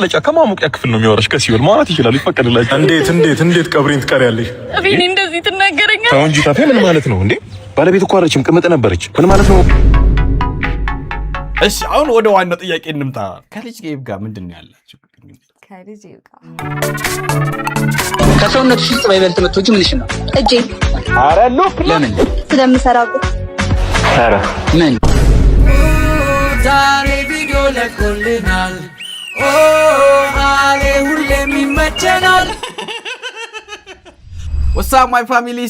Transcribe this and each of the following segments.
ማቅለጫ ከማሞቂያ ክፍል ነው የሚወራሽ ከሲኦል ማለት ይችላል ይፈቀድላችሁ እንዴት ቀብሪን ትቀሪያለሽ እኔ እንደዚህ ትናገረኛለህ ታው እንጂ ታፈ ምን ማለት ነው እንዴ ባለቤት እኮ አረችም ቅምጥ ነበረች ምን ማለት ነው እሺ አሁን ወደ ዋናው ጥያቄ እንምጣ ከልጅ ጋር ምንድነው ያላችሁ ከልጅ ጋር ከሰውነትሽ ውስጥ ባይበልጥ መጥቶጂ ምንሽ ነው እጄ አረ ሉክ ለምን ስለምሰራበት አረ ምን ዛሬ ቪዲዮ ለቆልናል ኦ አለ ሁሌም ይመቸናል What's up my family?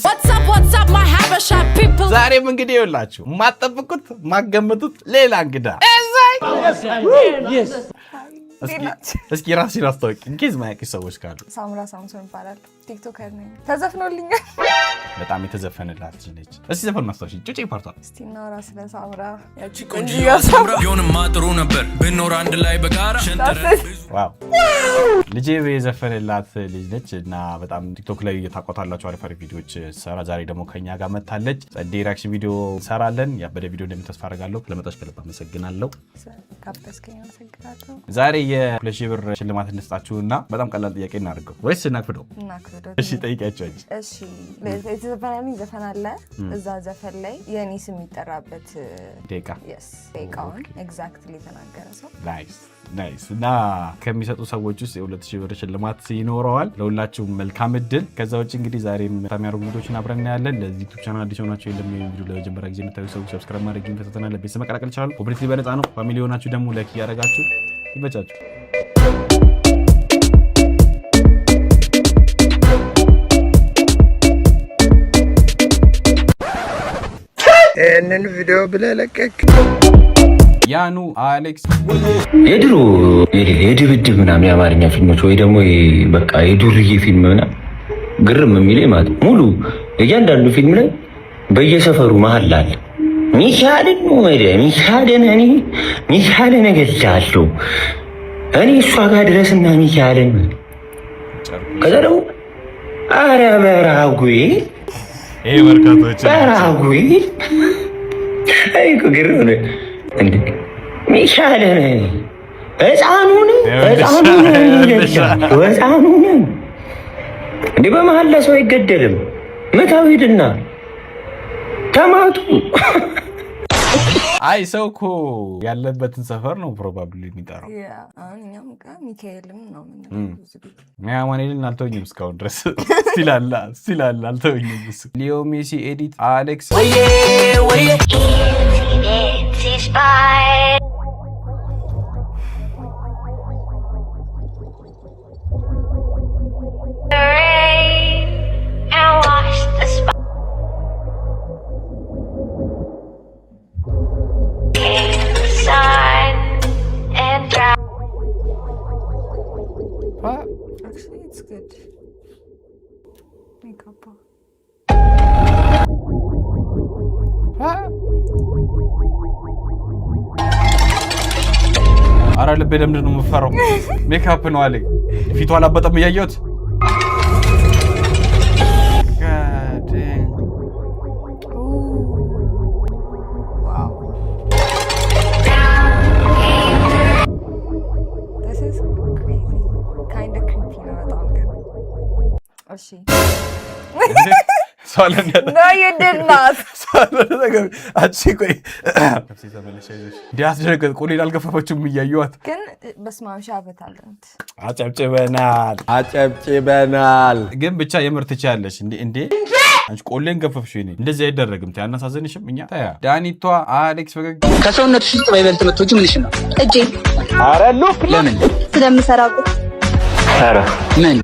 What's up my Habesha people? ዛሬም እንግዲህ ይኸውላችሁ ማጠብቁት ማገመቱት ሌላ እንግዳ እስኪ ራስሽን አስተዋውቂ እንግዲህ ማያውቁ ሰዎች ካሉ ሳምራ ሳምሶን ይባላል ቲክቶከር ነኝ ተዘፍኖልኛል በጣም የተዘፈነላት ነች እስኪ ዘፈን ማስተዋወቂ ጩጬ ፓርቷ እስቲ እናውራ ስለ ሳምራ ያቺ ቆንጆ ሳምራ ቢሆንማ ጥሩ ነበር ብንኖር አንድ ላይ በጋራ ዋው ልጄ የዘፈነላት ልጅ ነች እና በጣም ቲክቶክ ላይ ታቆታላችሁ አሪፍ አሪፍ ቪዲዮዎች ሰራ ዛሬ ደግሞ ከኛ ጋር መጣለች ጸዴ ሪአክሽን ቪዲዮ ሰራለን ያበደ ቪዲዮ እንደምትስፋ አደርጋለሁ ለመጣሽ ከልብ አመሰግናለሁ ካበስከኝ አመሰግናለሁ ዛሬ የ2,000 ብር ሽልማት እንስጣችሁና በጣም ቀላል ጥያቄ እናድርገው ወይስ እናክፍደው እሺ ጠይቂያችሁ እሺ ለዘፈናሚ ዘፈን አለ እዛ ዘፈን ላይ የኔ ስም ይጠራበት ደቂቃ ደቂቃውን ኤግዛክትሊ ተናገረ ሰው ናይስ እና ከሚሰጡ ሰዎች ውስጥ የ2,000 ብር ሽልማት ይኖረዋል ለሁላችሁም መልካም እድል ከዛ ውጭ እንግዲህ ዛሬም ታሚያሩ ቪዲዮችን አብረን እናያለን ለዚህ ዩቲዩብ ቻናል አዲስ ሆናችሁ የለም ቪዲዮ ለመጀመሪያ ጊዜ የምታዩ ሰዎች ሰብስክራይብ ማድረግ ይፈተናል ለቤተሰብ መቀላቀል ይችላሉ ኮምፕሊትሊ በነፃ ነው ፋሚሊ ሆናችሁ ደግሞ ላይክ ያደርጋችሁ ይበቻችሁ እነን ቪዲዮ ብለለቀቅ ያኑ አሌክስ የድሮ የድብድብ ምናምን የአማርኛ ፊልሞች ወይ ደግሞ በቃ የዱርዬ ፊልም ምናምን ግርም የሚለኝ ማለት ሙሉ እያንዳንዱ ፊልም ላይ በየሰፈሩ መሀል አለ ሚካኤልን እገድላለሁ እኔ እሷ ጋር ድረስና ሚካኤልን ከዛ ደግሞ ኧረ በራጉዌ አይኮ ግርም ነው እንዴ ሚካኤልን ህፃኑን እንዴ በመሀል ለሰው አይገደልም መታው ሂድና ተማቱ አይ ሰው እኮ ያለበትን ሰፈር ነው ፕሮባብሊ የሚጠራው እኛም ጋር ሚካኤልም ነው ሚያማኔልን አልተወኝም እስካሁን ድረስ ስቲላላ አልተወኝም እሱ ሊዮ ሜሲ ኤዲት አሌክስ Actually, it's good. Makeup. አረ ልቤ ለምንድን ነው የምፈራው ሜካፕ ነው አለኝ ፊቷ አላበጠም እያየሁት She. No, you did not. ዲያስደረገ ቆሌላ አልገፈፈችም እያዩዋት ግን በስማም ሻበታለንት አጨብጭበናል ግን ብቻ የምር ትቻለሽ እንዴ አንቺ ቆሌን ገፈፍሽ እኔ እንደዚህ አይደረግም ታናሳዘንሽም እኛ ታያ ዳኒቷ አሌክስ ፈገግ ከሰውነትሽ ውስጥ ባይበልጥ መጥቶጂ ምንሽ ነው እጄ አረ ሉክ ለምን ስለምሰራበት አረ ምን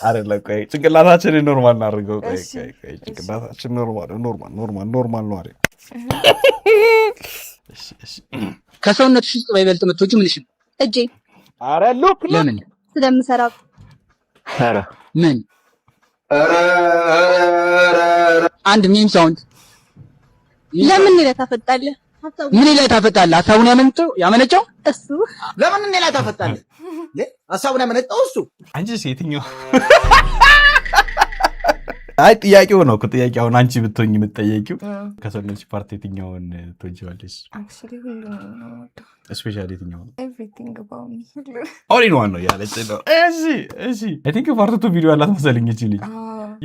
አይደለ ቆይ ጭንቅላታችንን ኖርማል እናድርገው ቆይ ጭንቅላታችን ኖርማል ነው አይደል እሺ ከሰውነትሽ ውስጥ ባይበልጥ መጥቶጂ ምንሽ ነው እጄ አረ ሉክ ለምን ስለምሰራበት አረ ምን አንድ ሚም ሳውንድ ለምን ይለታፈጣለህ ምን ይለታፈጣለህ ሀሳቡን ያመነጨው እሱ ለምን ይለታፈጣለህ ሀሳቡን ያመነጨው እሱ አንቺ ሴትኛው አይ ጥያቄው ነው ጥያቄውን አንቺ ብትሆኚ የምትጠየቂው ከሰውነትሽ ፓርት የትኛውን ትወጂዋለሽ? አክቹሊ ሁሉንም ነው የምወደው። ስፔሻሊ የትኛውን? ኤቭሪቲንግ አባውት ሚ ኦል ኢን ዋን ነው ያለች ነው። እሺ አይ ቲንክ ፓርት 2 ቪዲዮ አላት መሰለኝ እቺ ልጅ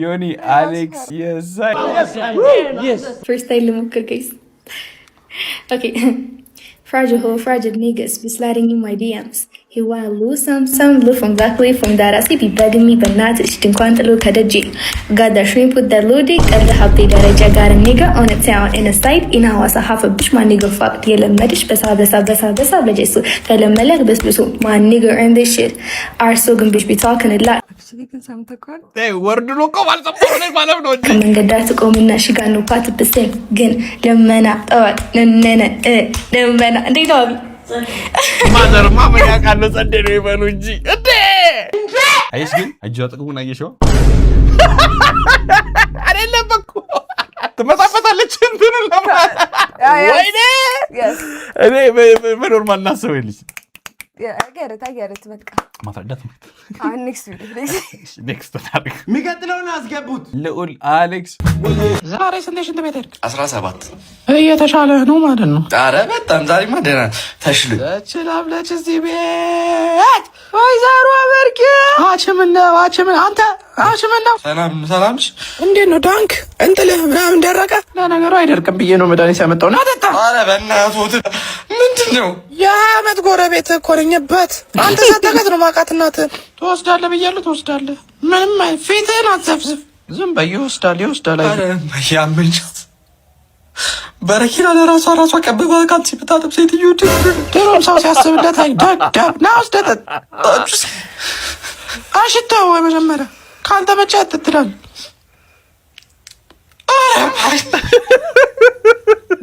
ዮኒ አሌክስ የሳይ First time ልሞክር guys. Okay. Fragile niggas be sliding in my DMs. He wanna lose some loot from Blackly from that ass. He be begging me, but not to didn't want to look at the G. Got that shrimp with that loot dick, and the happy that I got a nigga on a town in a site. In a was a half a bitch, my nigga fucked. Yell a medish, besa, bejesu. Tell him melek besblusu. My nigga earned this shit. Our sogan bitch be talking a lot. actually can ሰምተኳል ወርድ ነው ቆማልጠቆነ ማለት ነው እንጂ ከመንገድ ዳር ትቆምና ሽጋ ነው ፓት በሰም ግን ለመና ጠዋት ነነነ ለመና እንዴት ነው ማዘር ማመን ያቃለ ጸዴ ነው ይበሉ እንጂ እንዴ አይስ ግን እጇ ጥቅሙን አየሽው አይደለም በቃ ትመጣፈታለች እንትን ለማለት ወይኔ እኔ በኖርማል እናስበልሽ I get it በቃ ማታዳት ኔክስት ታሪክ የሚቀጥለውን አስገቡት። ልዑል አሌክስ ዛሬ ስንት ሽንት ቤት ሄድክ? 17 እየተሻለ ነው ማለት ነው። ኧረ በጣም ዛሬማ ደህና ተሽሎ ለችላብለች እዚህ ቤት ወይዘሮ አበርቂ አችምን አንተ አችምነው ሰላምሽ እንዴት ነው ዳንክ እንጥልህ ምናምን ደረቀ? ለነገሩ አይደርቅም ብዬ ነው መድኃኒት ያመጣው ና ጠጣ። ኧረ በእናትህ ምንድን ነው የአመት ጎረቤት እኮ ነኝበት። አንተ ሰተከት ነው ማቃት እናትህ ትወስዳለህ ብያለሁ ትወስዳለህ። ምንም ፊትህን አትዘፍዝፍ ዝም በይ ይወስዳል። ኧረ ያመኛት በረኪና ለራሷ ቀበባ ካንቺ ብታጠብ ሴትዮ ድሮም ሰው ሲያስብለት ደብ ና ወስደህ አሽታው መጀመሪያ ካንተ መቼ አትትላል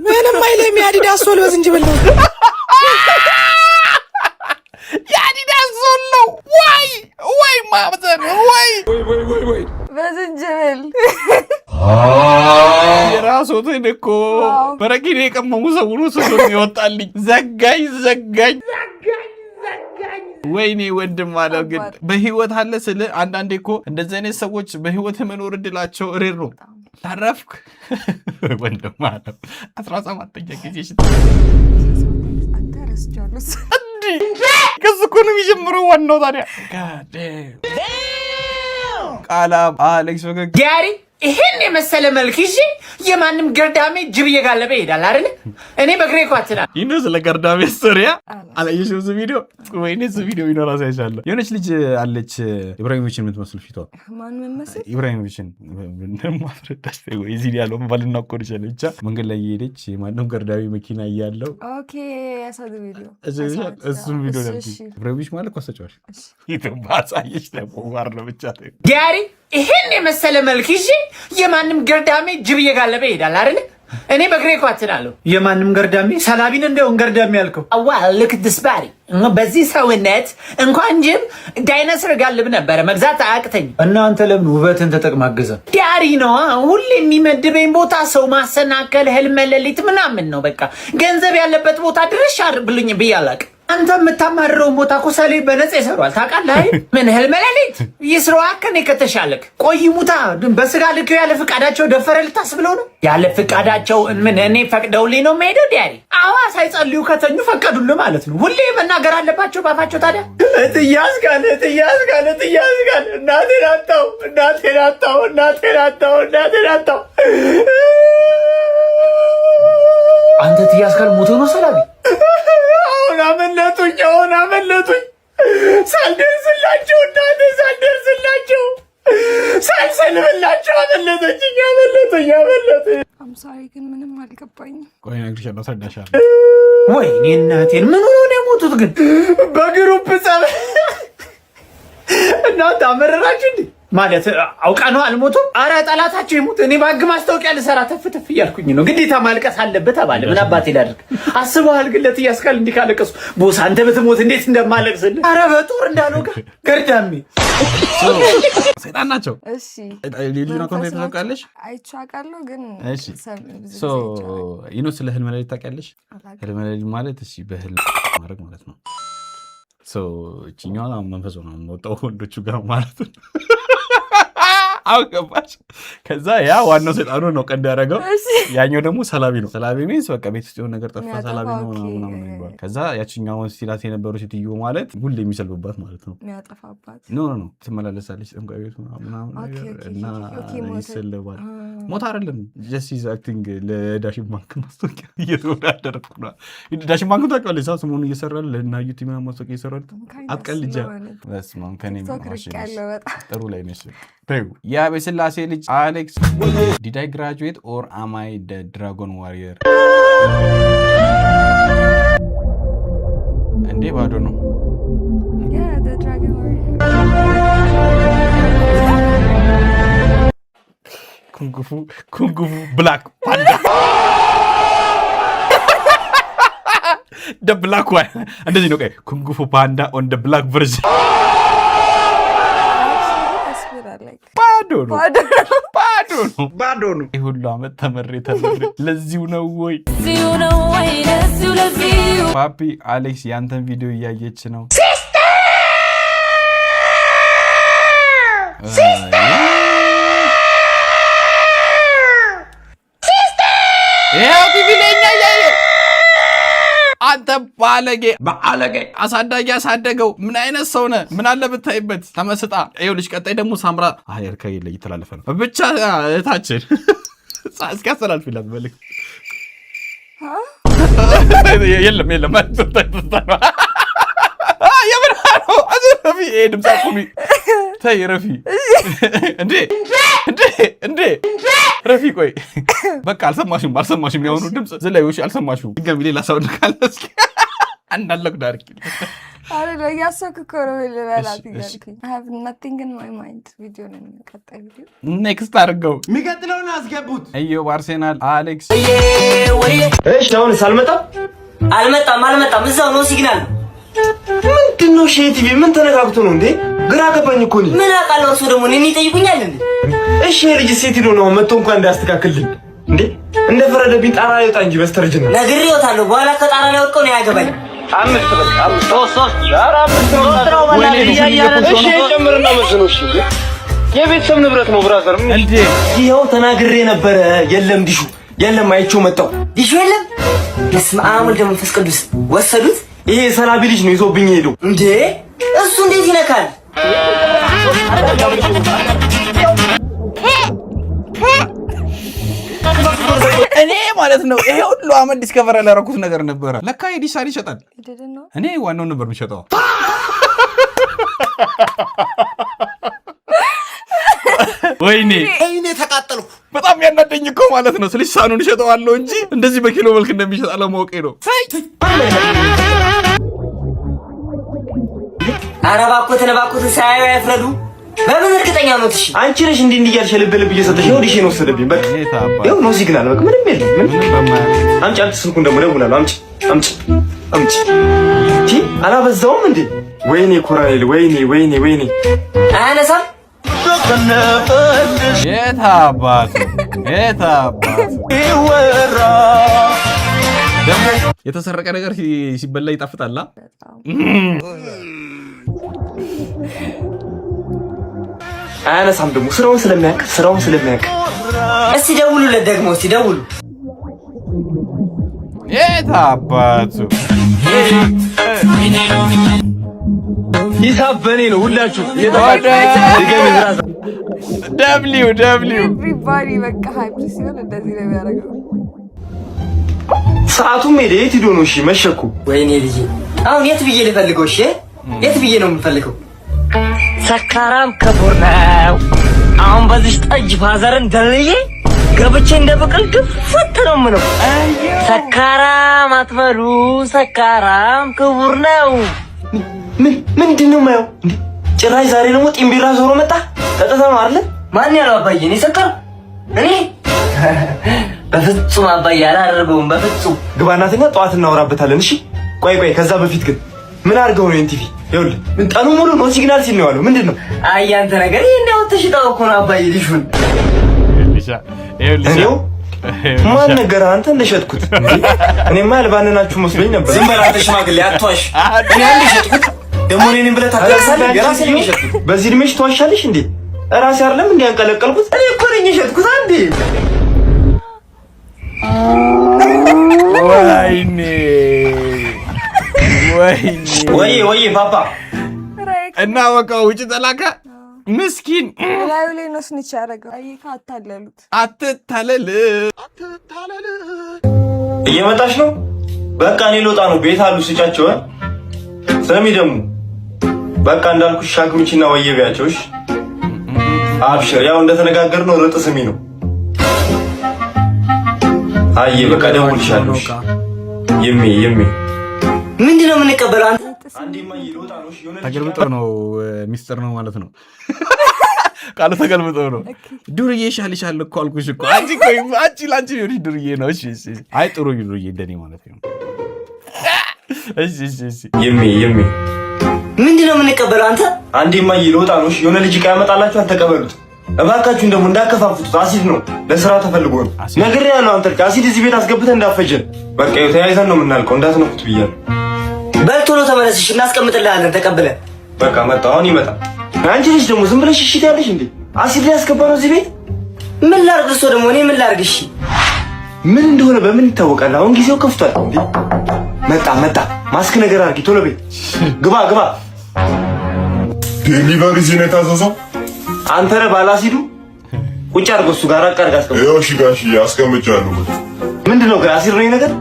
ምንም አይልም። የአዲዳስ ሶል በዝንጅብል ነው የአዲዳስ ሶል ነው ወይ ማብዘን ወይ በዝንጅብል የራስዎትን እኮ በረኪና የቀመሙ ሰውኑ ስሱን ይወጣልኝ ዘጋኝ ወይኔ ወንድም አለው ግን በህይወት አለ ስለ አንዳንዴ እኮ እንደዚህ አይነት ሰዎች በህይወት መኖር እድላቸው ሬር ነው። ታረፍክ ወንድም አለው 17ኛ ጊዜ አታረስቻለስ እንዴ ከዚህ እኮ ነው የሚጀምረው ዋናው ታዲያ ቃላ አሌክስ ወገግ ዲያሪ ይሄን የመሰለ መልክ ይዤ የማንም ገርዳሜ ጅብ እየጋለበ ይሄዳል አይደል? እኔ በግሬ ኳትና ይሄን ስለ ገርዳሜ ስቶሪያ አላየሽው እዚህ ቪዲዮ ወይኔ እዚህ ቪዲዮ ይኖር አሳይሻለሁ። የሆነች ልጅ አለች ኢብራሂሞቪችን የምትመስል ፊቷ ማን መመስል ኢብራሂሞቪችን ምንም ማስረዳሽ ወይ እዚህ ያለው ባልና ቆር ይችላል ብቻ መንገድ ላይ እየሄደች ማንም ገርዳሜ መኪና እያለው ኦኬ ያሳደ ቪዲዮ እሱን ቪዲዮ ነው ኢብራሂሞቪች ማለት ኮሰጫሽ ይተባሳየሽ ለቦዋር ነው ብቻ ዲያሪ ይሄን የመሰለ መልክ ይዤ የማንም ገርዳሜ ጅብ እየጋለበ ይሄዳል አይደል? እኔ በግሬ ኳትናለሁ የማንም ገርዳሜ ሰላቢን እንደው ገርዳሜ ያልከው ልክ ድስባሪ በዚህ ሰውነት እንኳን ጅብ ዳይኖሰር ጋልብ ነበር መግዛት አያቅተኝ። እናንተ ለምን ውበትን ተጠቅማገዘ ዲያሪ ነው ሁሌ የሚመድበኝ ቦታ ሰው ማሰናከል ህልም ሌሊት ምናምን ነው። በቃ ገንዘብ ያለበት ቦታ ድረሽ አርብልኝ ብያላቅ አንተ የምታማርረው ቦታ እኮ ሰሌ በነፃ ይሰሯል ታውቃለህ። ምን ህልም ሌሊት ይስራው አከኔ ከተሻለክ ቆይ ሙታ በስጋ ልክ ያለ ፍቃዳቸው ደፈረ ልታስብለው ነው ያለ ፍቃዳቸው ምን እኔ ፈቅደውልኝ ነው የምሄደው ዲያሪ አዋ ሳይጸልዩ ከተኙ ፈቀዱልህ ማለት ነው። ሁሌ መናገር አለባቸው ባፋቸው ታዲያ እትያዝ ጋር እናቴን አጣው አንተ ትያዝ ጋር ሞቶ ነው ሰላቢ አሁን አመለጡኝ ሳልደርስላቸው ሳልሰልብላቸው አመለጡኝ አምሳሪ ግን ምንም አልገባኝም። ቆይ ነግሬሻለሁ አስረዳሻለሁ። ወይኔ እናቴን ምን ሆነ የሞቱት ግን በግሩፕ ጸብ እናንተ አመረራችሁ እንዴ ማለት አውቃ ነው አልሞቱም። አረ ጠላታቸው ይሙት እኔ ባግ ማስታወቂያ ልሰራ ተፍተፍ እያልኩኝ ነው። ግዴታ ማልቀስ አለበት አባለ ምን አባቴ ላድርግ አስበዋል። ግለት ያስካል እንዲካለቀሱ ቦስ አንተ በትሞት እንዴት እንደማለቅስልህ አረ በጦር እንዳለው ገርዳሜ ሰይጣን ናቸው። እሺ ልጅና ኮንቴንት ታውቃለሽ? አይቻቃለሁ ግን እሺ ይኖ ስለ ህልም ሌሊት ታውቂያለሽ? ህልም ሌሊት ማለት እሺ በህልም ማድረግ ማለት ነው። እቺኛዋ መንፈሱ ነው የምወጣው ወንዶቹ ጋር ማለት ነው። አውቀባሽ። ከዛ ያ ዋናው ሰይጣኑ ነው ቀንድ ያደረገው፣ ያኛው ደግሞ ሰላቢ ነው። ሰላቢ ሚንስ በቃ ቤት ውስጥ የሆነ ነገር ጠፋ ሰላቢ ነው ምናምን ነው ይባላል። ከዛ ያቺኛውን ሲላት የነበሩ ሴትዮ ማለት ሁሌ የሚሰልብባት ማለት ነው። የሚያጠፋባት ኖ ትመላለሳለች ጠንቋይ ቤት ምናምን ነገር እና ይሰልባል። ሞት አይደለም ጀስት ኢዝ አክቲንግ ለዳሽን ባንክ ማስታወቂያ እየተወዳደርኩ ነው። ዳሽን ባንክ ታውቂዋለሽ? ሰው ሰሞኑን እየሰራል ለና ዩቲ ምናምን ማስታወቂያ እየሰራል። አትቀልጃ በስማም ከኔ ማሽን ጥሩ ላይ ነሽ። የአቤ ስላሴ ልጅ አሌክስ ዲድ አይ ግራጁዌት ኦር አም አይ ደ ድራጎን ዋሪየር? እንዴ ባዶ ነው። ኩንጉፉ ብላክ ፓንዳ ደ ብላክ ዋን እንደዚህ ነው። ኩንጉፉ ፓንዳ ኦን ደ ብላክ ቨርዥን ባዶ ነው። ይህ ሁሉ አመት ተመሬ ለዚሁ ነው ወይ? ፓፒ አሌክስ ያንተን ቪዲዮ እያየች ነው። አንተ ባለጌ አሳዳጊ ያሳደገው ምን አይነት ሰው ነህ? ምን አለ ብታይበት ተመስጣ። ይኸውልሽ ቀጣይ ደግሞ ሳምራ አየርካ ይለይ ተላለፈ ነው ብቻ እታችን እስኪያስተላልፍላት መልዕክት የለም ረፊ ድምፅ አቁሚ ተይ ረፊ እንዴ ረፊ ቆይ በቃ አልሰማሽም ያሁኑ ድምፅ ዝለዩሽ አልሰማሽም ድጋሚ ሌላ ሰው ካለ እስኪ አንዳለቅ ዳርክ አረ ያሰክ ኮሮል ለላት ይገልኩኝ I have nothing in my mind ቪዲዮ ነው የሚቀጥለው ቪዲዮ ኔክስት አድርገው የሚቀጥለውን አስገቡት እዮ አርሴናል አሌክስ እሺ አሁን አልመጣም እዛው ነው ሲግናል ምንድነው ሼቲቪ ምን ተነጋግቶ ነው እንዴ ግራ ገባኝ እኮ ነው ምን አቃለው እርሱ ደግሞ እኔ ይጠይቁኛል እንዴ እሺ ልጅ ሴት ነው መጥቶ እንኳን እንዳስተካክልልኝ እንዴ እንደ ፈረደብኝ ጣራ ላይ ወጣ እንጂ በስተርጅና ነግሬዎታለሁ በኋላ ከጣራ ላይ ወጥቆ ነው ያገባኝ አምስት እሺ ጀምርና መስኖሽ የቤተሰብ ንብረት ነው ብራዘር እንዴ ይሄው ተናግሬ ነበር የለም ዲሹ የለም አይቼው መጣው ዲሹ የለም በስመ አብ ወልድ መንፈስ ቅዱስ ወሰዱት ይሄ ሰላቢ ልጅ ነው ይዞብኝ ሄዶ እንዴ እሱ እንዴት ይነካል እኔ ማለት ነው ይሄ ሁሉ አመት ዲስከቨር ያላረኩት ነገር ነበር ለካ ዲሳሪ ይሸጣል እኔ ዋናው ነበር የሚሸጠው ወይኔ ተቃጠልኩ በጣም ያናደኝ እኮ ማለት ነው ስልሳኑን ይሸጠዋለሁ እንጂ እንደዚህ በኪሎ መልክ እንደሚሸጥ አለማወቄ ነው አረባኮት ነባኮት ሳያዩ ያፍረዱ በምን እርግጠኛ ነው? እሺ አንቺ ነሽ እንዴ እንዲያልሽ ልብ እየሰጠሽ ነው ዲሽ ነው ወሰደብኝ በቃ ይኸው ነው ሲግናል በቃ ምንም የለም አምጪ ስልኩን ደግሞ ደውላለሁ አምጪ ቲ አላበዛውም እንዴ ወይኔ ኮራኔል ወይኔ አነሳም የታባቱ ይወራ ደግሞ የተሰረቀ ነገር ሲበላ ይጣፍጣል አያነሳም ደግሞ ስራውን ስለሚያውቅ እስቲ ደውሉለት ደግሞ እስቲ ደውሉ የታባቱ ሂሳብ በኔ ነው ሁላችሁ ደብሊው ኤቭሪባዲ በቃ ሃይፕ ሲሆን እንደዚህ ነው የሚያደርገው ሰዓቱም ሄደ የት ሄዶ ነው እሺ መሸኩ ወይኔ ልጅ አሁን የት ብዬ ልፈልገው እሺ የት ብዬ ነው የምፈልገው ሰካራም ከቡር ነው አሁን በዚህ ጠጅ ፋዘርን ደልዬ ገብቼ እንደ በቀል ግፍት ነው ምነው ሰካራም አትበሉ ሰካራም ክቡር ነው ምንድነው ማየው ጭራሽ ዛሬ ደግሞ ጢምቢራ ዞሮ መጣ ተጠታ ነው አይደል ማን ያለው አባዬ እኔ ሰከር እኔ በፍጹም አባዬ አላደርገውም በፍጹም ግባናተኛ ጠዋት እናወራበታለን እሺ ቆይ ከዛ በፊት ግን ምን አድርገው ነው ኤንቲቪ ይኸውልህ ምን ጠኑ ሙሉ ነው ሲግናል ሲል ነው ያለው ምንድነው አያንተ ነገር ይሄን ተሽጣው እኮ ነው አባዬ ልጁን ይኸውልህ ማን ነገር አንተ እንደሸጥኩት እኔማ ያልባነናችሁ መስሎኝ ነበር ዝም በል አንተ ሽማግሌ አትዋሽ እኔ እንደሸጥኩት ደግሞ እኔን ብለህ ታደርሳለህ የራስህ ነው የሸጥኩት በዚህ እድሜሽ ትዋሻለሽ እንዴ ራሴ አይደለም እንዴ ያንቀለቀልኩት? እኔ እኮ ነኝ የሸጥኩት አንዴ። ወይኔ ፓፓ እና በቃ ውጭ ተላከ። ምስኪን ላዩ ላይ ነው ስንቻ ያደረገው። አይካ አታለሉት። አትታለል። እየመጣሽ ነው? በቃ እኔ ልወጣ ነው። ቤት አሉ ስጫቸው። ስሚ ደግሞ በቃ እንዳልኩሽ ሻግሚችና ወየቢያቸውሽ። አብሽር፣ ያው እንደተነጋገርነው ርጥ ስሚ ነው። አይ በቃ ደውልሻለሁ። የሚ ምንድነው የምንቀበለው? አንዴማ ይልወጣ ነው። ተገልብጦ ነው ሚስጥር ነው ማለት ነው። ቃሉ ተገልብጦ ነው። ዱርዬ ይሻልሻል እኮ አልኩሽ እኮ። አንቺ ላንቺ ቢሆንሽ ዱርዬ ነው። እሺ አይ ጥሩ ዱርዬ እንደኔ ማለት ነው። እሺ የሚ ምንድነው የምንቀበለው? አንተ አንዴማ ይልወጣ ነው። የሆነ ልጅ ዕቃ ያመጣላችሁ አልተቀበሉት እባካችሁን። ደግሞ እንዳከፋፍቱት አሲድ ነው፣ ለስራ ተፈልጎ ነው። ነግሬሃለሁ። አንተ አሲድ እዚህ ቤት አስገብተህ እንዳፈጀን። በቃ ይኸው ተያይዘን ነው የምናልቀው። እንዳትነኩት ብያለሁ። በልቶ ነው ተመለስሽ፣ እናስቀምጥልሃለን ተቀብለን። በቃ መጣ፣ አሁን ይመጣ። አንቺ ልጅ ደግሞ ዝም ብለሽ እሺ ትያለሽ እንዴ? አሲድ ላይ ያስገባ ነው እዚህ ቤት። ምን ላድርግ? እሱ ደግሞ እኔ ምን ላድርግ? እሺ ምን እንደሆነ በምን ይታወቃል? አሁን ጊዜው ከፍቷል እንዴ? መጣ። ማስክ ነገር አድርጊ፣ ቶሎ ቤት ግባ። ዴሊቨሪ እዚህ ነው የታዘዘው። አንተ ነህ ባለ አሲዱ። ቁጭ አድርገው እሱ ጋር አቃርጋ አስቀምጥ። ይኸው እሺ ጋሽ አስቀምጫለሁ። ምንድነው ግን አሲድ ነው ነገር?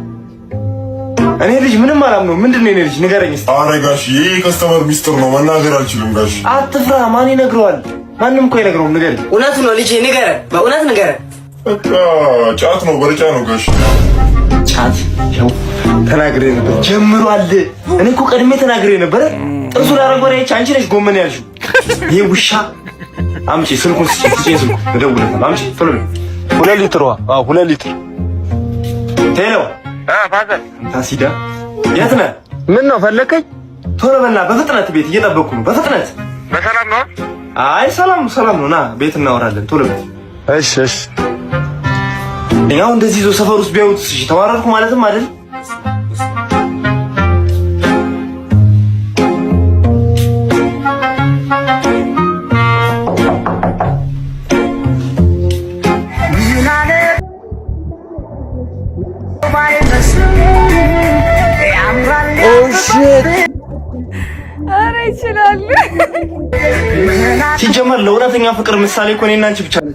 እኔ ልጅ ምንም አላምነውም። ምንድነው የኔ ልጅ ንገረኝ እስኪ። ኧረ ጋሽ ይሄ ከስተመር ሚስጥር ነው መናገር አልችልም ጋሽ። አትፍራ። ማን ይነግረዋል? ማንም እኮ አይነግረውም። ንገረኝ። እውነቱ ነው ልጅ ንገረን፣ በእውነት ንገረን። በቃ ጫት ነው በርጫ ነው ጋሽ። ጫት ያው ተናግሬ ነበር ጀምሯል። እኔ እኮ ቀድሜ ተናግሬ ነበር። ጥርሱ ላረጎረ አንቺ ነሽ ጎመን ያልሽው። ይሄ ውሻ አምጪ ስልኩን ስጪኝ። ስልኩ እደውልልሃለሁ። አምጪ ቶሎ በል። 2 ሊትር 2 ሊትር ቴሎ ፋዘር ታሲዳ የት ነህ? ምን ነው ፈለከኝ? ቶሎ በልና በፍጥነት ቤት እየጠበቅኩ ነው። በፍጥነት በሰላም ነው? አይ ሰላም ነው። ና ቤት እናወራለን። ቶሎ በል። እሺ ያው እንደዚህ ዞ ሰፈር ውስጥ ቢያዩት እሺ ተዋረድኩ ማለትም አይደል? ኧረ ይችላል። ሲጀመር ለእውነተኛ ፍቅር ምሳሌ እኮ እኔና አንቺ ብቻ ነው።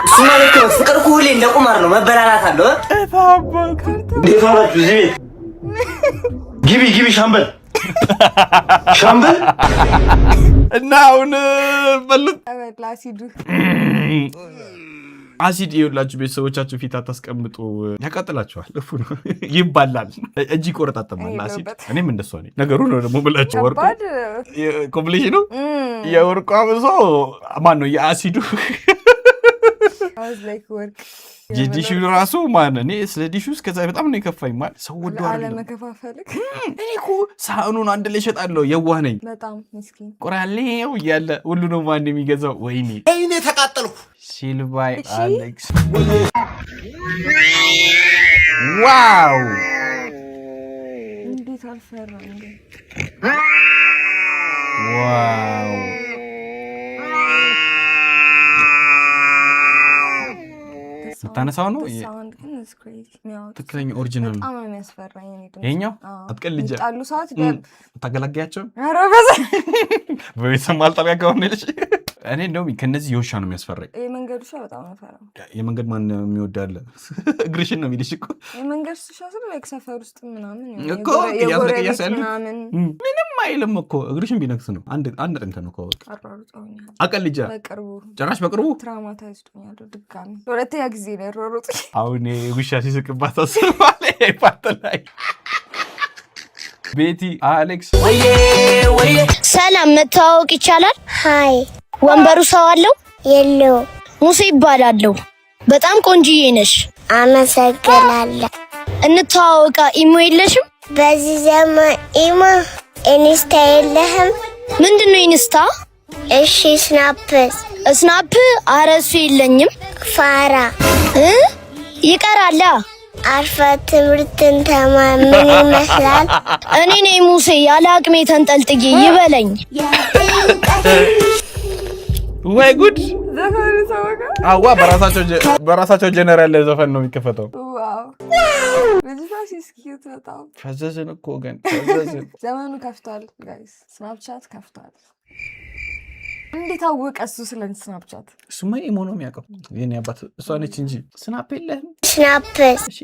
እሱ ማለት ነው ፍቅር እኮ ሁሌ እንደ ቁማር ነው፣ መበላላት አለው። እንዴት ዋላችሁ? እዚህ ቤት ግቢ ሻምበል እና አሁን በሉት አሲዱ አሲድ ይኸውላችሁ ቤተሰቦቻችሁ ፊት አታስቀምጡ፣ ያቃጥላችኋል። እፉ ነው ይባላል፣ እጅ ይቆረጣጠማል አሲድ። እኔም እንደሷ ነኝ። ነገሩ ነው ደግሞ ብላችሁ ወርቁ ኮምፕሊሽኑ የወርቁ አብሶ ማን ነው የአሲዱ የዲሹ ራሱ ማን እኔ ስለ ዲሹ እስከዛ በጣም ነው የከፋኝ። ማለት ሰው ወዶ አይደለም መከፋፈልክ። እኔ እኮ ሳህኑን አንድ ላይ እሸጣለሁ። የዋህ ነኝ በጣም ምስኪን ቆራሌው እያለ ሁሉ ነው ማን የሚገዛው? ወይኔ ተቃጠልኩ። ሲልቫይ አሌክስ ዋው እንዴት አልፈራም እንዴ! ዋው ታነሳው ነው ትክክለኛ ኦሪጂናል ነው። በጣም የሚያስፈራኝ ነው ይሄኛው። አትቀልጂ ጣሉ ሰዓት ታገላግያቸው በቤተሰብ ማልጠቢያ ነው ልጅ። እኔ እንደውም ከነዚህ የውሻ ነው የሚያስፈራኝ። የመንገድ ውሻ በጣም ነው ፈራው። የመንገድ ማን የሚወዳለ እግርሽን ነው የሚልሽ እኮ የመንገድ ውሻ ስለ ሰፈር ውስጥ ምናምን እኮ ያስለቀያስ ያለ ምንም አይልም እኮ እግርሽን ቢነክስ ነው አንድ ጥንት ነው እኮ አቀልጃ ጭራሽ በቅርቡ ትራውማታይዝድ ሆኛለሁ ድጋሚ ለሁለተኛ ጊዜ ነው ያሯሩጥ። አሁን ውሻ ሲስቅባት አስባለ ይፋተላይ ቤቲ አሌክስ ሰላም መተዋወቅ ይቻላል? ሃይ ወንበሩ ሰው አለው? የለው። ሙሴ ይባላለሁ። በጣም ቆንጂዬ ነሽ። አመሰግናለሁ። እንተዋወቃ። ኢሞ የለሽም? በዚህ ዘመን ኢሞ ኢንስታ የለህም? ምንድነው ኢንስታ? እሺ ስናፕ ኧረ እሱ የለኝም። ፋራ ይቀራላ። አርፈ ትምህርትን ተማር። ምን ይመስላል? እኔ ነኝ ሙሴ ያለ አቅሜ ተንጠልጥዬ ይበለኝ። ወይ ጉድ ዘፈን ሰውጋ አዋ በራሳቸው ጀነራል ዘፈን ነው የሚከፈተው። ዋው ልጅቷ ሲስኪዩት በጣም ፈዘዝን እኮ ግን ፈዘዝን። ዘመኑ ከፍቷል ጋይስ፣ ስናፕቻት ከፍቷል። እንዴት አወቀ እሱ ስለ ስናፕቻት? እሱማ ኢሞ ነው የሚያውቀው የኔ አባት። እሷ ነች እንጂ ስናፕ የለህም። ስናፕ እሺ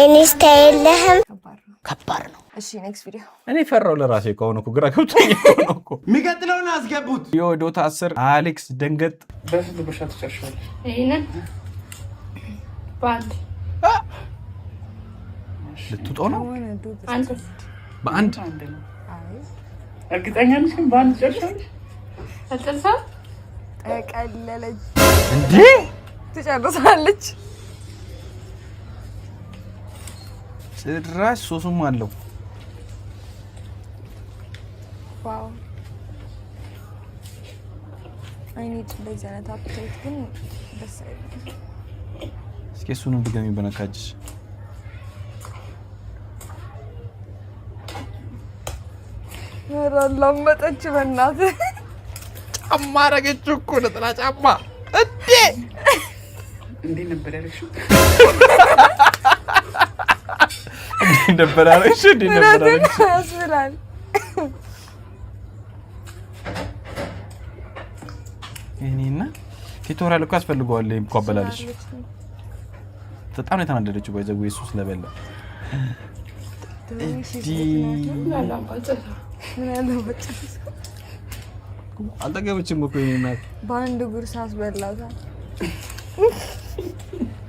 ኢንስታ የለህም። ከባድ ነው። እሺ ኔክስት ቪዲዮ። እኔ ፈራው ለራሴ ከሆነ እኮ ግራ ገብቶኝ ነው እኮ። የሚቀጥለውን አስገቡት። ዶታ 10 አሌክስ ደንገጥ በስንት ብር ተጨርሻለሽ? ይሄንን ባንድ ልትውጦ ነው አንተ በአንድ እርግጠኛ ነሽ? በአንድ ጨርሻለሽ? አጥልሳ ጠቀለለች እንዴ? ትጨርሳለች። ጭራሽ ሶስም አለው። ዋው አይ ኒድ እንደዚህ አይነት አፕዴት ግን ደስ አይልም። እስኪ እሱንም ድጋሚ በነካጅሽ ወራላም መጣች በእናትህ ጫማ አረገች እኮ ነጠላ ጫማ እንዴ ነበር ያለሽው? እንዴ ነበር ያለሽው? ያስብላል። እኔና ቲቶሪያል እኮ ያስፈልገዋል እኮ አበላልሽ። በጣም ነው የተናደደችው ባይዘው እሱ ስለበላ አልጠገበችም እኮ የኔና በአንድ ጉርስ አስበላታል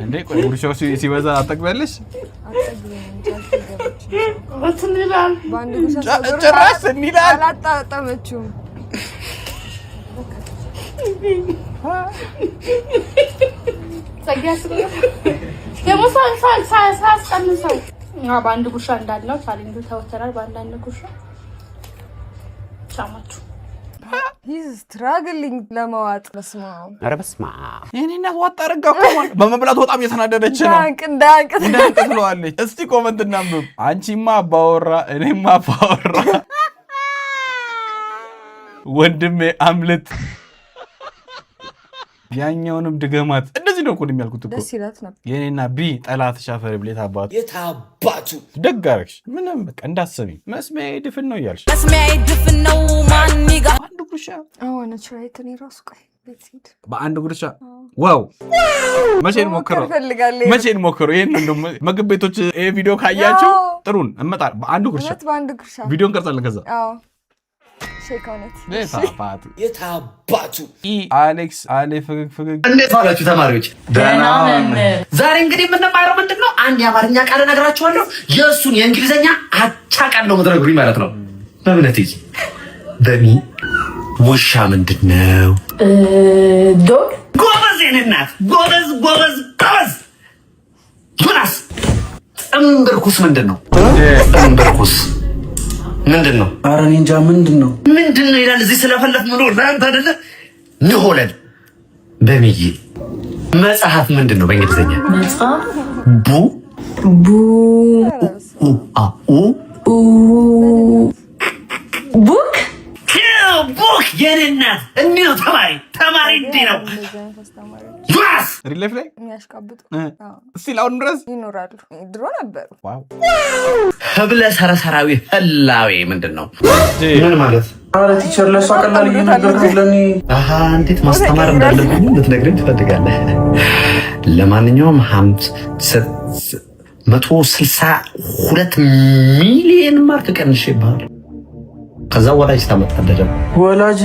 እንዴ። ቆይ ጉርሻው ሲበዛ አጠግበልሽ? በአንድ ጉርስ ጭራሽ እንይላል። አላጣጣመችውም። ደግሞ ሳያስቀንሰው በአንድ ጉርሻ እንዳለው ቻሌንጁ ተወተናል። በአንዳንድ ጉርሻ ቻማችሁ ሂዝ ስትራግሊንግ ለመዋጥ በስማ እኔ እናት ዋጣ አረጋ እኮ በመብላት በጣም እየተናደደች ነው። እንዳንቅ ትለዋለች። እስቲ ኮመንት እናንብብ። አንቺማ አባወራ እኔማ አባወራ ወንድሜ አምልጥ ያኛውንም ድገማት። እንደዚህ ነው እኮ የሚያልኩት እኮ ደስ ይላት ነበር። የኔና ቢ ጠላት ሻፈር ብሌት አባቱ የታባቱ ደግ አደረግሽ። ምንም በቃ እንዳሰሚ መስሚያ ድፍን ነው እያልሽ መስሚያ ድፍን ነው ማን ይጋ አንድ ጉርሻ አሁን ትራይት ነው ራሱ ቆይ ቤት በአንድ ጉርሻ ዋው። መቼን ሞክረው ይሄን እንደው ምግብ ቤቶች ይሄ ቪዲዮ ካያችሁ ጥሩን እንመጣ። በአንድ ጉርሻ ቪዲዮ እንቀርጻለን። ከዛ አዎ ሼካውነት የታባቱ አሌክስ አሌ ፍግግ እንዴት ዋላችሁ ተማሪዎች? ደህና ነን። ዛሬ እንግዲህ የምንማረው ምንድነው? አንድ የአማርኛ ቃል እነግራችኋለሁ። የእሱን የእንግሊዝኛ አቻ ቃል ነው የምትነግሩኝ ማለት ነው። በእምነት ይዤ በሚ ውሻ ምንድነው? ዶግ። ጎበዝ የኔ እናት ጎበዝ ጎበዝ ጎበዝ። ዮናስ ጥንብርኩስ ምንድነው? ጥንብርኩስ ምንድን ነው? ኧረ እኔ እንጃ ምንድን ነው ይላል። እዚህ ስለፈለፍ ምኖ ለአንተ አይደለ ንሆለል በሚዬ መጽሐፍ ምንድን ነው በእንግሊዝኛ? መጽሐፍ ቡክ የኔ እናት እንዲህ ነው ተማሪ እንዲህ ነው። ዩናስ ሪሌፍ ላይ የሚያሽቃብጡ እስቲል አሁን ድረስ ይኖራሉ። ድሮ ነበሩ። ህብለ ሰረሰራዊ ህላዌ ምንድን ነው? ምን ማለት? ኧረ ቲቸር ለእሷ ቀላል እየነገርኩት ለእኔ እንዴት ማስተማር እንዳለብኝ ልትነግረኝ ትፈልጋለህ? ለማንኛውም 162 ሚሊዮን ማርክ ቀንሼ ይባላል። ከዛ ወላጅ ታመጣለህ። ወላጅ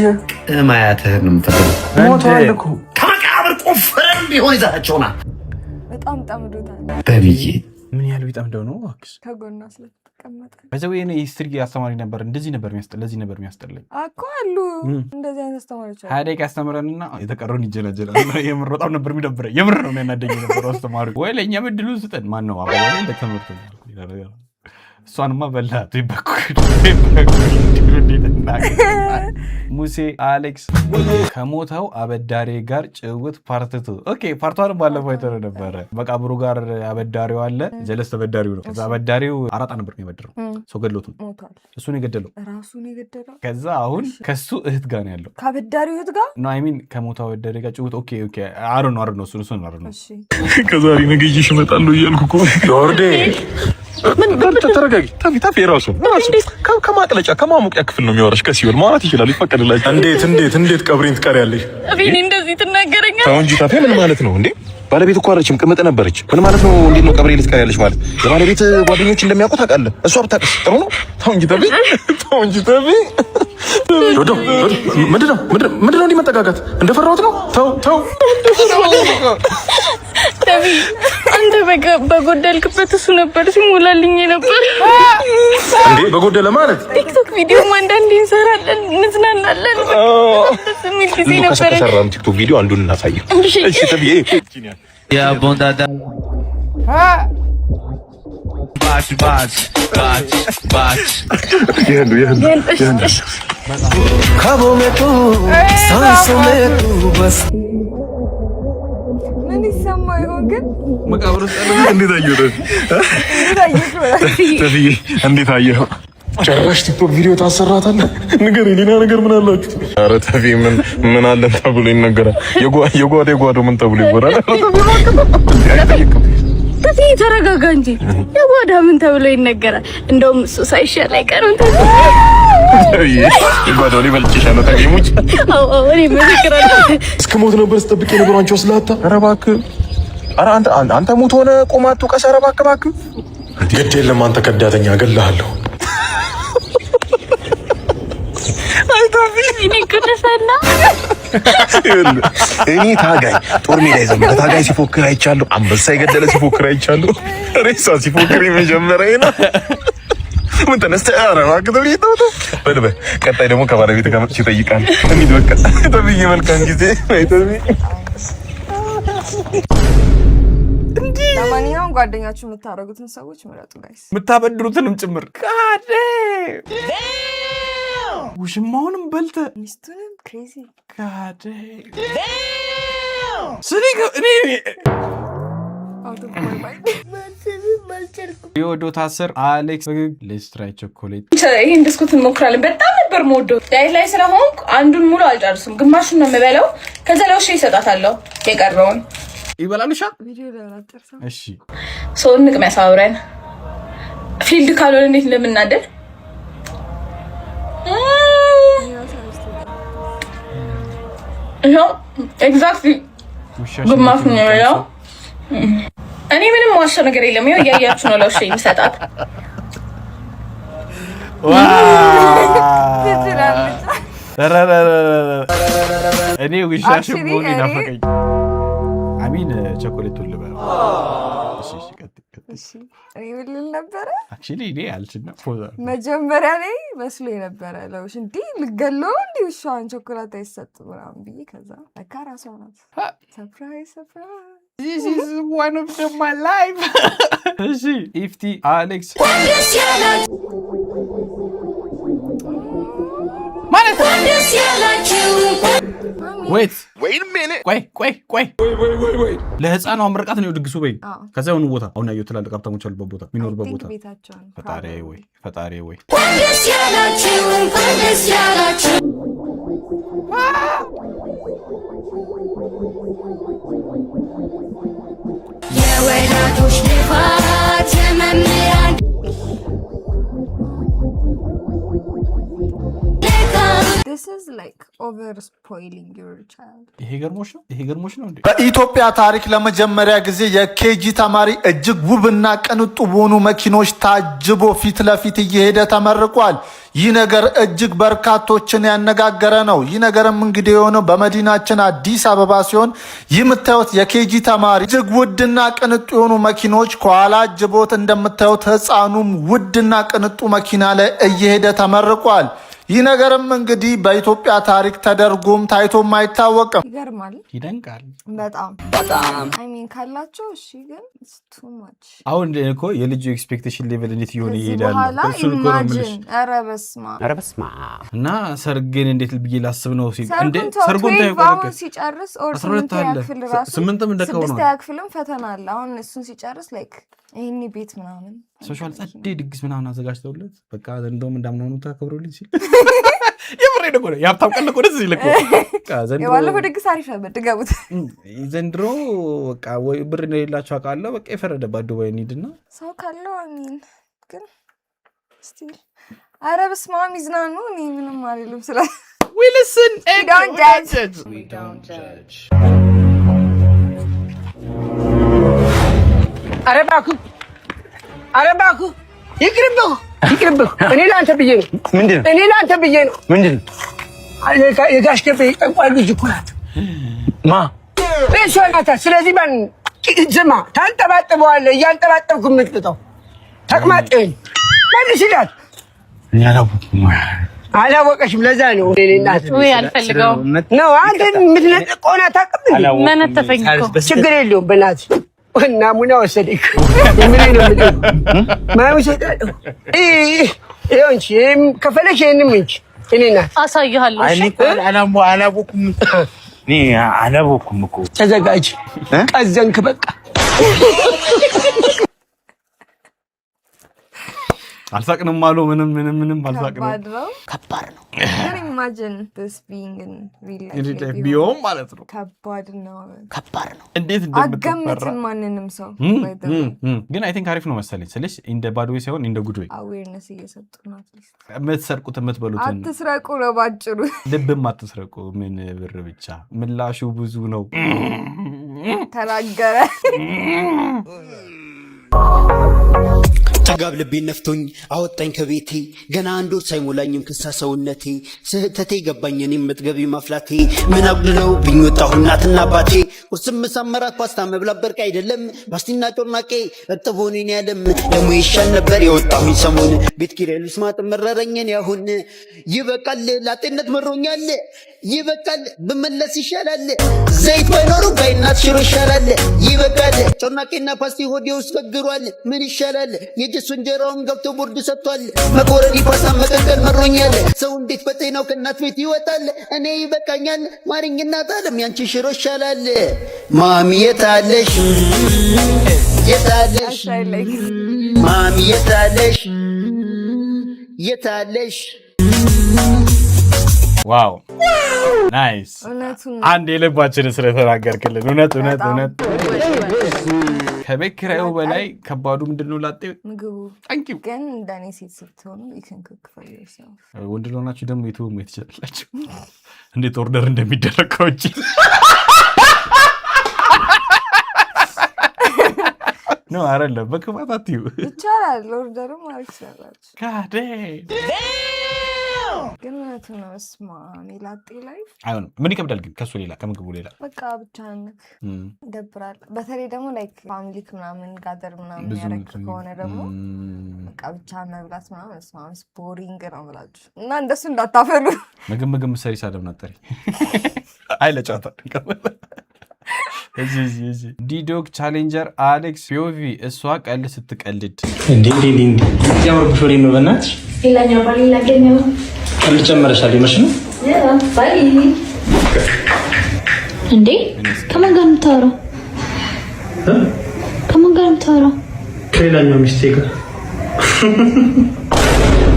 ማያትህን ነው የምፈልገው። ሞቷል እኮ ከመቃብር ቆፍረን ቢሆን ይዛቸውና በጣም ጠምዶታል። በብዬ ምን ያህል ቢጠምደው ነው እባክሽ? ከጎኗ ስለተቀመጠ በዛው የኔ ሂስትሪ አስተማሪ ነበር። እንደዚህ ነበር የሚያስጠላኝ እኮ አሉ እንደዚህ አይነት አስተማሪዎች። 20 ደቂቃ ያስተምረንና የተቀረውን ይጀላጀላል። የምር በጣም ነበር የሚደብረኝ። የምር ነው የሚያናደኝ ነበር አስተማሪ። ወይ ለእኛም እድሉን ስጠን። ማን ነው አባባሌ እንደተመርቶ እሷንማ በላት ሙሴ አሌክስ ከሞተው አበዳሪ ጋር ጭውት ፓርትቱ ኦኬ ፓርቷን ባለፈው አይተነው ነበረ። መቃብሩ ጋር አበዳሪው አለ ጀለስ ተበዳሪው ነው። ከዛ አበዳሪው አራጣ ነበር የሚበድረው ሰው ገድሎት ነው እሱን የገደለው ራሱን የገደለው። ከዛ አሁን ከሱ እህት ጋር ነው ያለው ከአበዳሪው እህት ጋር ነው አይ ሚን ከሞተው አበዳሪ ጋር ጭውት ኦኬ አሮ ነው እሱን አሮ ነው። ከዛሬ ነገ ይሽ እመጣለሁ እያልኩ እኮ ዮርዴ ምን ተረጋጊ። ታፊ ራሱ ከማቅለጫ ከማሞቂያ ክፍል ነው የሚወራሽ። ከሲወል ማለት ይችላል ይፈቀድላችሁ። እንዴት ቀብሬን ትቀሪያለሽ? እኔ እንደዚህ ትናገረኛለህ? ተው እንጂ ታፊ ምን ማለት ነው እንዴ? ባለቤት እኮ አረችም ቅምጥ ነበረች። ምን ማለት ነው? እንዴት ነው ቀብሬ ልትቀሪያለሽ ማለት? የባለቤት ጓደኞች እንደሚያውቁ ታውቃለህ። እሷ ብታውቅስ ጥሩ ነው። ተው እንጂ ታፊ ዶዶ ምንድነው እንዲህ መጠጋጋት? እንደፈራሁት ነው። ተው ተቢ አንተ በጎደልክበት እሱ ነበር ሲሞላልኝ ነበር እንዴ። በጎደለ ማለት ቲክቶክ ቪዲዮ አንዳንዴ እንሰራለን እንዝናናለን። ስሚል ጊዜ ነበር ከሰራን ቲክቶክ ቪዲዮ አንዱን እናሳየው። እሺ ተቢ ያ ቦንዳዳ ባች ምን ይሰማ ይሆን ግን? መቃብር ውስጥ እንዴት አየኸው? ጭራሽ ቲክቶክ ቪዲዮ ታሰራታለህ? ንገረኝ፣ ሌላ ነገር ምን አላችሁ? ኧረ ተቢ ምን አለ ተብሎ ይነገራል? የጓዶ ምን ተብሎ ይወራል? ተቢ ተረጋጋ እንጂ የጓዳ ምን ተብሎ ይነገራል? እንደውም እሱ ሳይሻል አይቀርም። የጓዶ ሊበልጭሻል ነው ተገይሙጭ። እኔ መሰክራለሁ። እስከ ሞት ነበር ስጠብቅ የነበረው አንቺ ወስላታ። ኧረ እባክህ፣ ኧረ አንተ ሞት ሆነ ቆማቱ ቀስ። ኧረ እባክህ ግድ የለም አንተ ከዳተኛ እገልሃለሁ። እኔ ታጋይ ጦር ሜዳ የዘመተ ታጋይ ሲፎክር አይቻለሁ። አንበሳ የገደለ ሲፎክር አይቻለሁ። ሬሳ ሲፎክር የመጀመሪያ ነው። ምን ተነስተህ? ኧረ እባክህ በልበል። ቀጣይ ደግሞ ከባለቤት ጋር መጥቼ እጠይቃለሁ። እንሂድ በቃ ተብዬ መልካም ጊዜ ተብዬ። ለማንኛውም ጓደኛችሁ የምታደርጉትን ሰዎች ምረጡ ጋይስ፣ የምታበድሩትንም ጭምር። ካዴ ውሽማውንም በልተ ሚስቱንም ክሬዚ ካዴ የወዶ ታስር አሌክስ ሌስትራይ ቾኮሌት ይሄን ብስኩት እንሞክራለን። በጣም ነበር የምወደው። ዳይት ላይ ስለሆንኩ አንዱን ሙሉ አልጨርስም፣ ግማሹን ነው የምበላው። ከዛ ለውሽ ይሰጣታለሁ የቀረውን ይበላልሻ። እሺ ሰው እንቅመስ አብረን። ፊልድ ካልሆነ እንዴት እንደምናደድ ኤግዛክትሊ ግማሹ ነው የበላው። እኔ ምንም ዋሻው ነገር የለም። ይኸው እያያችሁ ነው ለውሽ የሚሰጣት። እኔ ውሻሽ ሞኝ ናፈቀኝ። አሚን ቸኮሌቱን ልበላ። እሺ እኔ ልል ነበረ አክቹሊ እኔ አልችልም። መጀመሪያ ላይ መስሎ የነበረ ለውሽ እንዲህ ልገለው እንዲህ ውሻዋን ቾኮላት አይሰጥ ምናምን ብዬ ከዛ ለካ ራሷ ናት። ሰርፕራይዝ This is one of my life. እሺ ኢፍቲ አሌክስ ማለት wait a minute ቆይ ለህፃኗ ምርቃት ነው ድግሱ በይ። ከዛ የሆኑ ቦታ አሁን ያየው ትላልቅ ሀብታሞች ያሉበት ቦታ የሚኖርበት ቦታ ፈጣሪ ወይ የወላጆች ልፋት የመምህራን This is like over spoiling your child. ይሄ ገርሞሽ ነው እንዴ? በኢትዮጵያ ታሪክ ለመጀመሪያ ጊዜ የኬጂ ተማሪ እጅግ ውብና ቅንጡ በሆኑ መኪኖች ታጅቦ ፊት ለፊት እየሄደ ተመርቋል። ይህ ነገር እጅግ በርካቶችን ያነጋገረ ነው። ይህ ነገርም እንግዲህ የሆነው በመዲናችን አዲስ አበባ ሲሆን የምታዩት የኬጂ ተማሪ እጅግ ውድና ቅንጡ የሆኑ መኪኖች ከኋላ አጅቦት እንደምታዩት ህፃኑም ውድና ቅንጡ መኪና ላይ እየሄደ ተመርቋል። ይህ ነገርም እንግዲህ በኢትዮጵያ ታሪክ ተደርጎም ታይቶም አይታወቅም። ይገርማል፣ ይደንቃል በጣም አይ ሚን ካላችሁ እሺ። ግን ቱ ማች አሁን እኮ የልጁ ኤክስፔክቴሽን ሌቭል እንዴት ይሆን ይሄዳል? እሱን እኮ ነው የምልሽ። ኧረ በስመ አብ እና ሰርግን እንዴት ብዬ ላስብ ነው እንዴ? ሰርጉን ታይቆለከ ሲጨርስ ኦር 8 ያክፍል ራሱ 8ም እንደከው ነው 6 ያክፍልም ፈተና አለ። አሁን እሱን ሲጨርስ ላይክ ይሄኔ ቤት ምናምን ሶሻል ጸዴ ድግስ ምናምን አዘጋጅተውለት በቃ እንደውም እንዳምናኑ ታከብሩልኝ ሲል የምሬ ነው ነው ያብታው ቀን ነው ደስ ይልኩ ዘንድሮ የባለፈው ድግስ አሪፍ ነበር። ድጋቡት ዘንድሮ በቃ ወይ ብር እንደሌላቸው አውቃለሁ። በቃ የፈረደባት ዱባይ እንሂድና ሰው ካለው አሚን ግን ስቲል ኧረ በስመ አብ ይዝናኑ። እኔ ምንም አልልም ስለ we listen and we don't judge. አረባኩ ይቅርብህ እኔ ላንተ ብዬ ነው። ምንድነው? እኔ ላንተ ብዬ ነው። ምንድነው? የጋሽ ከበ ጠንቋይ ልጅ እኮ ናት። ማ እሷ ናት። ስለዚህ ማን ዝማ ታንጠባጥበዋለህ። እያንጠባጠብኩ የምትጥጠው ተቅማጥህን መልስላት። እኔ አላወቀሽም። ለዛ ነው እኔ እናት አልፈልገውም ነው አንተ የምትነጥቀውና ታቀብል መነተፈኝ እኮ ችግር የለውም። በእናትህ ናሙና ወሰደኝ። ምን ነው ማውሰደው? ይሄንቺ ከፈለሽ ይሄንም እንጂ እኔ እናት አሳይሃለሁ። አላወኩም እኮ ተዘጋጅ። ቀዘንክ በቃ አልሳቅንም አሉ። ምንም አልሳቅንም። ከባድ ነው። ግን ኢማጂን this being in real life ቢሆን ማለት ነው። ከባድ ነው። እንዴት እንደምትፈራ አገምትን ማንንም ሰው ግን አይ ቲንክ አሪፍ ነው መሰለኝ። ስለዚህ እንደ ባድ ዌይ ሳይሆን እንደ ጉድ ዌይ አዌርነስ እየሰጡ ነው። አትሊስት የምትሰርቁት የምትበሉትን አትስረቁ ነው ባጭሩ። ልብም አትስረቁ። ምን ብር ብቻ ምላሹ ብዙ ነው። ተናገረ ጠጋብ ልቤ ነፍቶኝ አወጣኝ ከቤቴ ገና አንድ ወር ሳይሞላኝም ክሳ ሰውነቴ ስህተቴ ገባኝ እኔም መጥገቢ ማፍላቴ ምን አጉድለው ብኝ ወጣሁ እናትና አባቴ ቁርስም መሳመራት ፓስታ መብላት በርቅ አይደለም ባስቲና ጮርናቄ እርጥብ ሆኔን ያለም ደሞ ይሻል ነበር የወጣሁኝ ሰሞን ቤት ኪራይ ልስማጥ መረረኝን ያሁን ይበቃል ላጤነት መሮኛል ይበቃል ብመለስ ይሻላል ዘይት ባይኖሩ ባይናት ሽሮ ይሻላል ይበቃል ጮርናቄና ፓስቲ ሆዴ ውስጥ ፈግሯል ምን ይሻላል የጀሱ እንጀራውን ገብቶ ቦርድ ሰጥቷል መኮረኒ ፓስታ መቀቀል መሮኛል ሰው እንዴት በጤናው ከእናት ቤት ይወጣል እኔ ይበቃኛል ማርኝና ጣለም ያንቺ ሽሮ ይሻላል ማሚ የታለሽ ማሚ የታለሽ ዋው ናይስ አንድ የልባችንን ስለተናገርክልን እውነት ከቤት ኪራዩ በላይ ከባዱ ምንድነው? ላጤ ምግቡ ግን እንደኔ ሴት ስትሆኑ ይከንከክፈል ይርሳው ወንድ ለሆናችሁ ደግሞ የቱም ትችላላችሁ። እንዴት ኦርደር እንደሚደረገው እንጂ ነው አይደለም። በክፋት አትዩ ይቻላል። ኦርደሩ ማለት ይችላል። ካዴ ግን ነው ስማ ሜላጤ ላይ አይሆንም። ምን ይከብዳል ግን ከሱ ሌላ ከምግቡ ሌላ በቃ ብቻህን ይደብራል። በተለይ ደግሞ ላይክ ፋሚሊ ምናምን ጋደር ምናምን ያረክ ከሆነ ደግሞ በቃ ብቻህን መብላት ምናምን ስማስ ቦሪንግ ነው ብላችሁ እና እንደሱ እንዳታፈሉ። ምግብ ሰሪ ሳደም ናጠሪ አይ ለጫታ እዚህ ዲዶክ ቻሌንጀር አሌክስ ፒኦቪ እሷ ቀል ስትቀልድ እንዴ ያምርብሽ ወሬ ነው። በእናትሽ ሌላኛው ባሊ ላገኘው ቀል ጨመረሻል ይመሽ ነው ባሊ እንዴ ከማን ጋር የምታወራው? ከማን ጋር የምታወራው? ከሌላኛው ሚስቴ ጋር።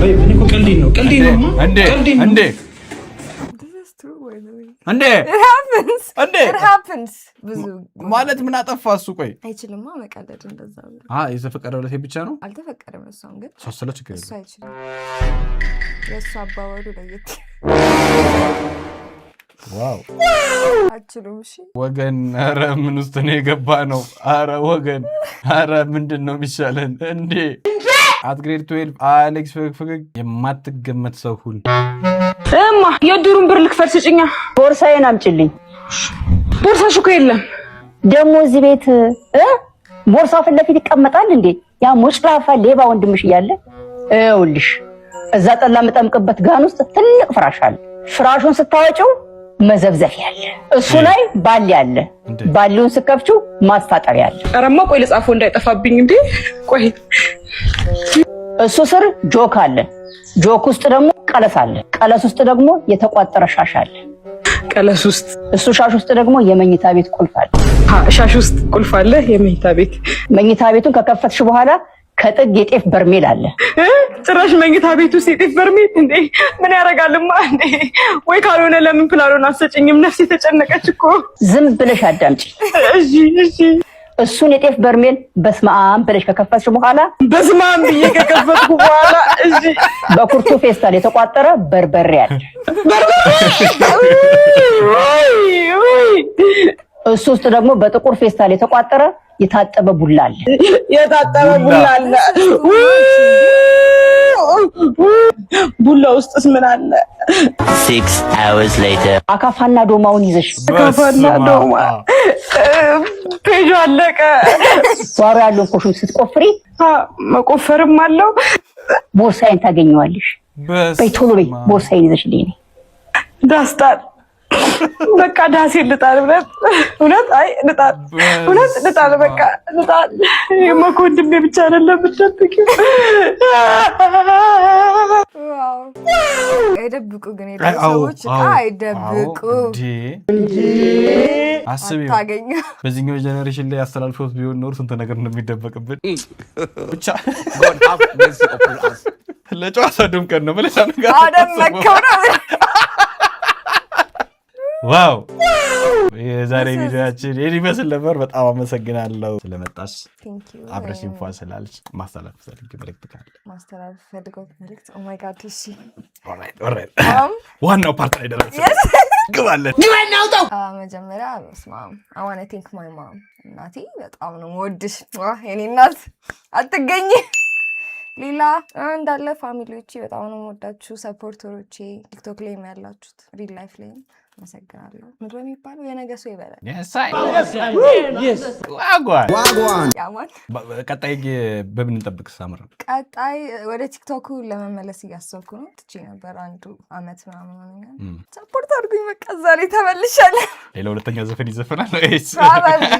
አይ እኮ ቀልዴ ነው እንዴ it happens ብዙ ማለት ምን አጠፋ እሱ? ቆይ አይችልማ መቀለድ እንደዛ ነው። የተፈቀደው ለሴት ብቻ ነው? አልተፈቀደም። እሷም ግን ሶስለ ችግር እሱ አይችልም። የእሱ አባባሉ ለየት ዋው አችሉም። እሺ ወገን ኧረ ምን ውስጥ ነው የገባ ነው? ኧረ ወገን ኧረ ምንድን ነው የሚሻለን እንዴ? አትግሬድ 12 አሌክስ ፈገግ የማትገመት ሰው ሁን እማ የዱሩን ብር ልክፈል ስጭኛ። ቦርሳዬን አምጪልኝ። ቦርሳሽ እኮ የለም። ደሞ እዚህ ቤት ቦርሳው ፊት ለፊት ይቀመጣል እንዴ? ያ ሞጭራፋ ሌባ ወንድምሽ እያለ ይኸውልሽ እዛ ጠላ የምጠምቅበት ጋን ውስጥ ትልቅ ፍራሽ አለ። ፍራሹን ስታወጪው መዘብዘፊያ አለ። እሱ ላይ ባሊ አለ። ባሊውን ስከፍቺው ማስታጠቢያ አለ። አረማ ቆይ ልጻፈው እንዳይጠፋብኝ እንዴ። ቆይ እሱ ስር ጆክ አለ። ጆክ ውስጥ ደግሞ ቀለስ አለ። ቀለስ ውስጥ ደግሞ የተቋጠረ ሻሽ አለ። ቀለስ ውስጥ እሱ ሻሽ ውስጥ ደግሞ የመኝታ ቤት ቁልፍ አለ። ሻሽ ውስጥ ቁልፍ አለ። የመኝታ ቤት መኝታ ቤቱን ከከፈትሽ በኋላ ከጥግ የጤፍ በርሜል አለ። ጭራሽ መኝታ ቤት ውስጥ የጤፍ በርሜል እንዴ! ምን ያደርጋልማ እንዴ! ወይ ካልሆነ ለምን ፕላኑን አሰጭኝም? ነፍስ የተጨነቀች እኮ። ዝም ብለሽ አዳምጪ። እሺ እሱን የጤፍ በርሜል በስመ አብ ብለሽ ከከፈትሽ በኋላ በስመ አብ ብዬ ከከፈትኩ በኋላ እሺ በኩርቱ ፌስታል የተቋጠረ በርበሬ አለ። እሱ ውስጥ ደግሞ በጥቁር ፌስታል የተቋጠረ የታጠበ ቡላ አለ። የታጠበ ቡላ አለ። ቡላ ውስጥስ ምን አለ? 6 hours later አካፋና ዶማውን ይዘሽ አካፋና ዶማ ፔጁ አለቀ። ጓሮ ያለውን ኮሹን ስትቆፍሪ መቆፈርም አለው። ቦርሳዬን ታገኘዋለሽ። በይ ቶሎ በይ ቦርሳዬን ይዘሽልኝ። ዳስጣል በቃ ዳሴ ልጣል። እውነት አይ ልጣል፣ እውነት ልጣል፣ በቃ ልጣል። የማኮንድም ብቻ አይደለም ብትጠብቂው። አይደብቁ ግን ሰዎች አይደብቁ እንጂ አስቢው። በዚህኛው ጀነሬሽን ላይ አስተላልፎት ቢሆን ኖር ስንት ነገር እንደሚደበቅብን ብቻ ለጨዋታ ድምቀት ነው ብለሽ ነገር አደመከው ነው። ዋው የዛሬ ቪዲዮአችን ይሄን ይመስል ነበር። በጣም አመሰግናለሁ ስለመጣሽ፣ አብረሽኝ ፏ ስላልሽ። ማስተላለፍ ፈልገው መልእክት ካለ ማስተላለፍ ፈልገው መልእክት? ኦ ማይ ጋድ እሺ፣ ኦልራይት ዋናው ፓርት ላይ ደረሰን። ግባለን ግባናውጣው። መጀመሪያ ስማም I want to thank my mom። እናቴ በጣም ነው የምወድሽ። የኔ እናት አትገኝ። ሌላ እንዳለ ፋሚሊዎቼ በጣም ነው የምወዳችሁ። ሰፖርተሮቼ ቲክቶክ ላይ ያላችሁት ሪል ላይፍ ላይ አመሰግናለሁ። ምንድን ነው የሚባለው? የነገ ሰው ይበላል። ዋጓን ቀጣይ በምን እንጠብቅ? ሳምራ ቀጣይ ወደ ቲክቶኩ ለመመለስ እያሰብኩ ነው። ትቼ ነበር አንዱ አመት ምናምን ሆነኛል። ሰፖርት አድርጉኝ። በቃ እዛ ላይ ተመልሻለሁ። ሌላ ሁለተኛ ዘፈን ይዘፈናል። ፕሮባብሊ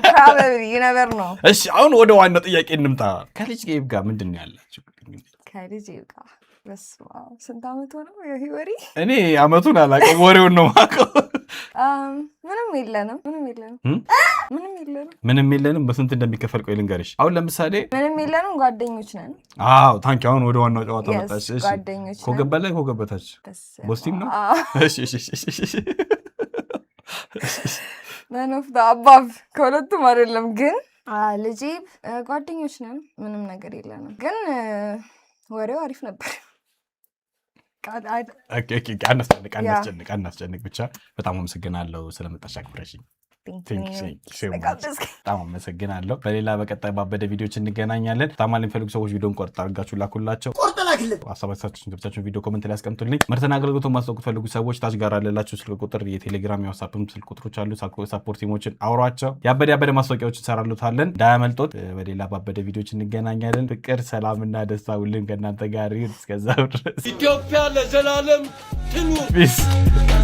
ዩነቨር ነው። እሺ አሁን ወደ ዋናው ጥያቄ እንምጣ። ከልጅ ጌብ ጋር ምንድን ነው ያላችሁ? ከልጅ ጋር በስመ አብ ስንት አመት ሆነው? ይሄ ወሬ እኔ አመቱን አላውቅም፣ ወሬውን ነው የማውቀው። ምንም የለንም። ምንም የለንም። በስንት እንደሚከፈል ቆይ ልንገርሽ። አሁን ለምሳሌ ምንም የለንም፣ ጓደኞች ነን። አዎ ታንኪ። አሁን ወደ ዋናው ጨዋታ መጣች። እሺ ጓደኞች ነን። ኮገብ በላይ ኮገብ በታች ቦስቲም ነው። እሺ ነን ኦፍ ዘ አባቭ ከሁለቱም አይደለም፣ ግን ልጄ ጓደኞች ነን። ምንም ነገር የለንም፣ ግን ወሬው አሪፍ ነበር። አናስጨንቅ ብቻ። በጣም አመሰግናለሁ ስለመጣሽ አክብረሽኝ። በጣም አመሰግናለሁ። በሌላ በቀጣይ ባበደ ቪዲዮች እንገናኛለን። ታማኝ የሚፈልጉ ሰዎች ቪዲዮን ቆርጥ አድርጋችሁ ላኩላቸው። ሀሳባችሁን ገብታችሁን ቪዲዮ ኮመንት ላይ አስቀምጡልኝ። ምርትና አገልግሎት ማስታወቅ ፈልጉ ሰዎች ታች ጋር አለላችሁ ስልክ ቁጥር፣ የቴሌግራም የዋትስአፕም ስልክ ቁጥሮች አሉ። ሳፖርት ቲሞችን አውሯቸው። ያበደ ማስታወቂያዎች እንሰራሉታለን፣ እንዳያመልጦት። በሌላ ባበደ ቪዲዮች እንገናኛለን። ፍቅር፣ ሰላምና ደስታ ሁሉም ከእናንተ ጋር ይሁን። እስከዛው ድረስ ኢትዮጵያ ለዘላለም ትኑር።